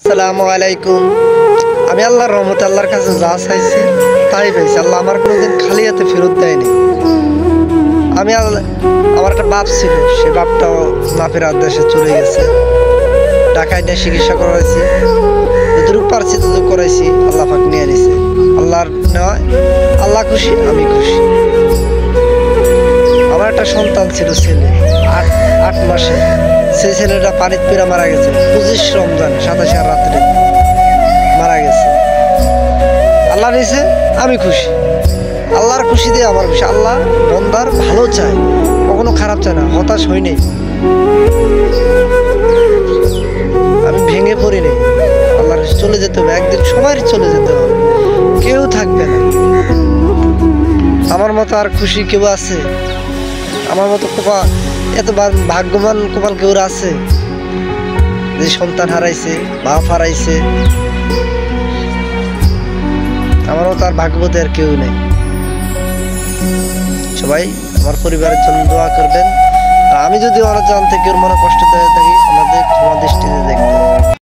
আসসালামু আলাইকুম। আমি আল্লাহর রহমতে আল্লাহর কাছে যা চাইছি তাই পেয়েছি। আল্লাহ আমার কোনোদিন খালি হাতে ফেরত দেয়নি। আমার একটা বাপ ছিল, সে বাপটাও বাপের আদেশে চলে গেছে। ঢাকায় নিয়ে চিকিৎসা করাইছি, যতটুকু পারছি ততটুকু করাইছি। আল্লাহ পাক নিয়ে নিছে। আল্লাহর নেওয়ায় আল্লাহ খুশি, আমি খুশি। আমার একটা সন্তান ছিল, ছেলে, আট মাসে। সেই ছেলেটা পানিতে পেরা মারা গেছে 25 রমজান 27 রাত্রে মারা গেছে। আল্লাহ নিয়েছে, আমি খুশি। আল্লাহর খুশি দিয়ে আমার খুশি। আল্লাহ বন্দার ভালো চায়, কখনো খারাপ চায় না। হতাশ হইনি, আমি ভেঙে পড়িনি। আল্লাহর চলে যেতে হবে, একদিন সবাই চলে যেতে হবে, কেউ থাকবে না। আমার মতো আর খুশি কেউ আছে? আমার মতো এত ভাগ্যবান কপাল কেউ আছে যে সন্তান হারাইছে, বাপ হারাইছে? আমার মতো আর ভাগ্যবতী আর কেউ নেই। সবাই আমার পরিবারের জন্য দোয়া করবেন। আর আমি যদি অনাজান থেকে মনে কষ্ট দিয়ে থাকি, আমাদের ক্ষমা দৃষ্টিতে দেখবেন।